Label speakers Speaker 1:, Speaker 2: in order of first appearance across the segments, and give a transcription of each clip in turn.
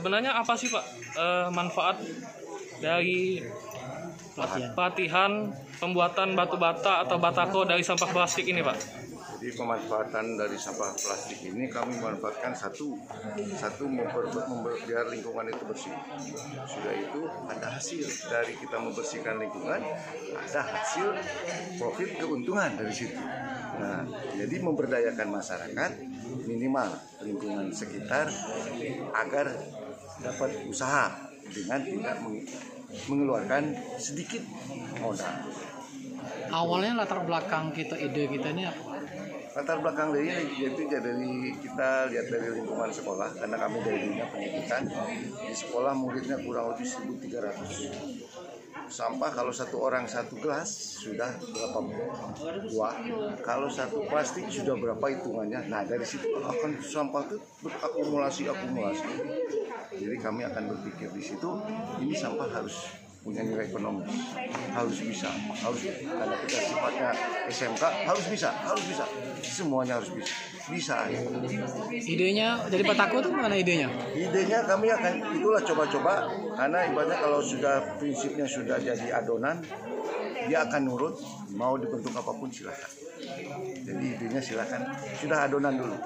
Speaker 1: Sebenarnya apa sih Pak manfaat dari pelatihan pembuatan batu bata atau batako dari sampah plastik ini Pak?
Speaker 2: Jadi pemanfaatan dari sampah plastik ini kami manfaatkan satu biar lingkungan itu bersih. Sudah itu ada hasil dari kita membersihkan lingkungan, ada hasil profit keuntungan dari situ. Nah, jadi memberdayakan masyarakat minimal lingkungan sekitar agar dapat usaha dengan tidak mengeluarkan sedikit modal.
Speaker 3: Awalnya latar belakang ide kita ini apa?
Speaker 2: Latar belakang dari yaitu dari kita lihat dari lingkungan sekolah, karena kami dari dunia pendidikan. Di sekolah muridnya kurang lebih 1.300. Sampah kalau satu orang satu gelas sudah berapa buah, kalau satu plastik sudah berapa hitungannya. Nah, dari situ akan sampah itu berakumulasi. Jadi kami akan berpikir di situ, ini sampah harus punya nilai ekonomis, harus karena kita sifatnya SMK harus bisa, semuanya harus bisa.
Speaker 3: Idenya dari batako itu mana idenya?
Speaker 2: Idenya kami akan itulah coba-coba, karena ibaratnya kalau sudah prinsipnya sudah jadi adonan, dia akan nurut, mau dibentuk apapun silakan. Jadi idenya silakan, sudah adonan dulu.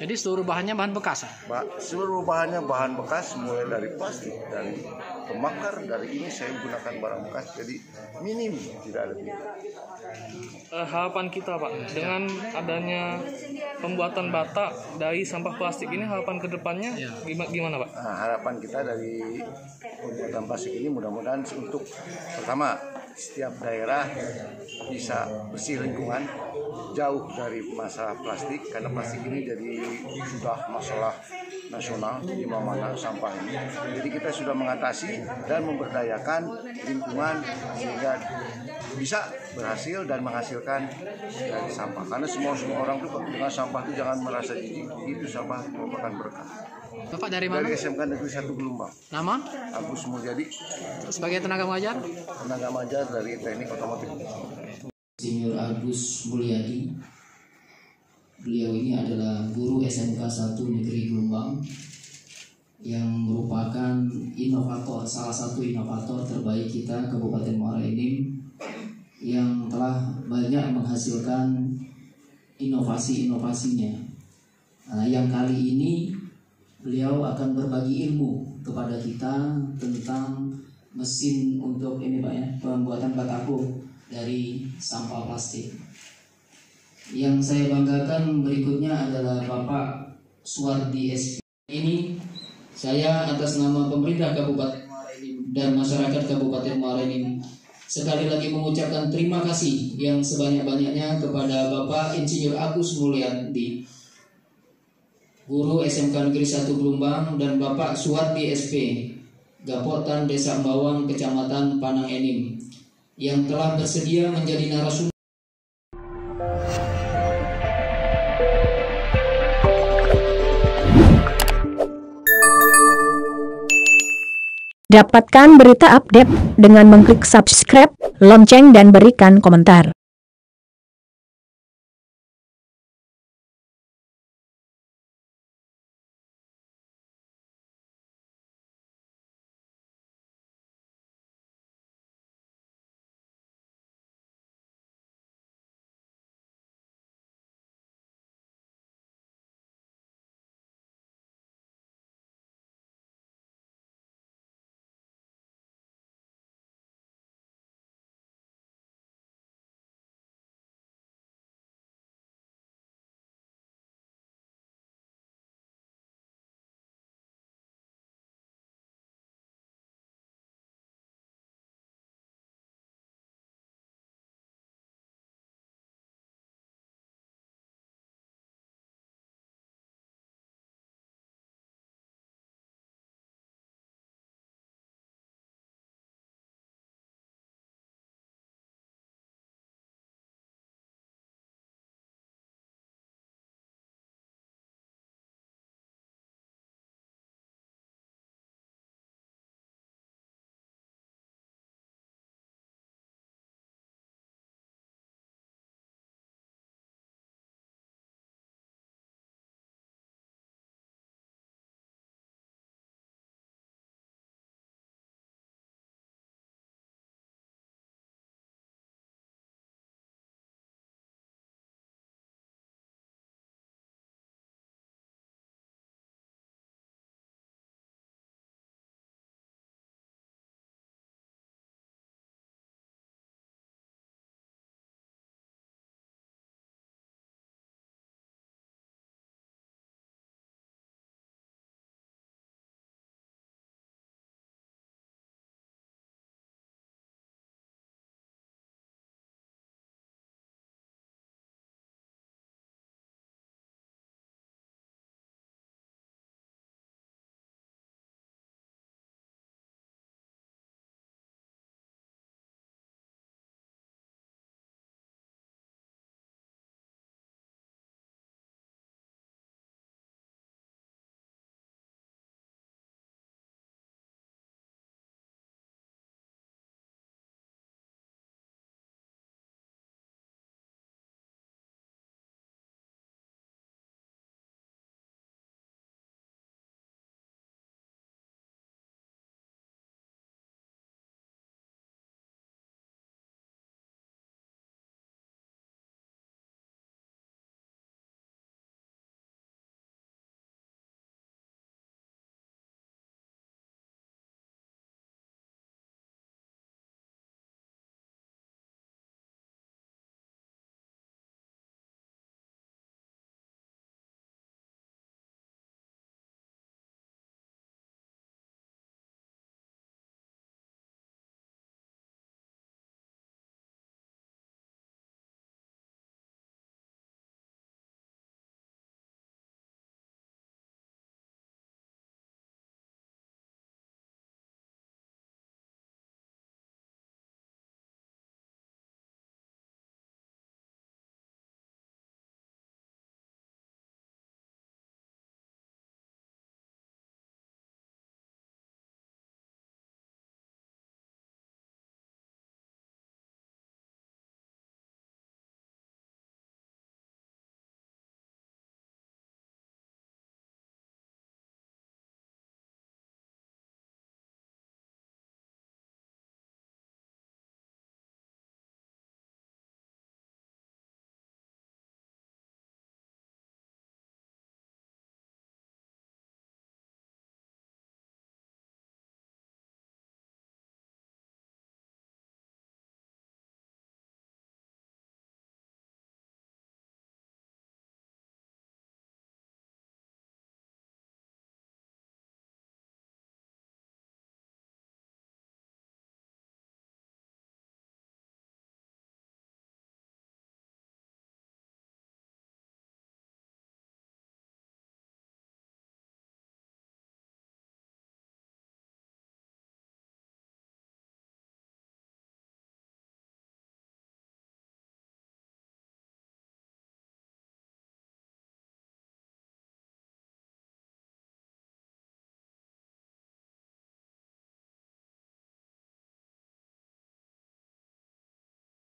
Speaker 3: Jadi seluruh bahannya bahan bekas?
Speaker 2: Seluruh bahannya bahan bekas, mulai dari plastik, dari pembakar, dari ini saya gunakan barang bekas, jadi minim, tidak lebih.
Speaker 1: Harapan kita Pak, dengan adanya pembuatan bata dari sampah plastik ini, harapan kedepannya gimana Pak?
Speaker 2: Nah, harapan kita dari pembuatan plastik ini mudah-mudahan untuk pertama, setiap daerah bisa bersih lingkungan, jauh dari masalah plastik, karena plastik ini jadi sudah masalah nasional di mana sampah ini. Jadi kita sudah mengatasi dan memberdayakan lingkungan sehingga bisa berhasil dan menghasilkan dari sampah. Karena semua orang itu dengan sampah itu jangan merasa jijik, itu sampah merupakan berkah.
Speaker 3: Bapak dari mana?
Speaker 2: Dari SMK Negeri 1 Gelombang.
Speaker 3: Nama?
Speaker 2: Agus Mulyadi.
Speaker 3: Sebagai tenaga mengajar?
Speaker 2: Tenaga mengajar dari Teknik Otomotif.
Speaker 4: Insinyur Agus Mulyadi. Beliau ini adalah guru SMK 1 Negeri Gelombang yang merupakan salah satu inovator terbaik kita Kabupaten Muara Enim yang telah banyak menghasilkan inovasi-inovasinya. Nah, yang kali ini beliau akan berbagi ilmu kepada kita tentang mesin untuk pembuatan batako dari sampah plastik. Yang saya banggakan berikutnya adalah Bapak Suwardi SP. Ini saya atas nama pemerintah Kabupaten Muara Enim dan masyarakat Kabupaten Muara Enim sekali lagi mengucapkan terima kasih yang sebanyak-banyaknya kepada Bapak Insinyur Agus Mulyadi, Guru SMK Negeri 1 Gelombang, dan Bapak Suwardi SP, Gapotan Desa Bawang, Kecamatan Panang Enim, yang telah bersedia menjadi narasumber.
Speaker 5: Dapatkan berita update dengan mengklik subscribe, lonceng dan berikan komentar.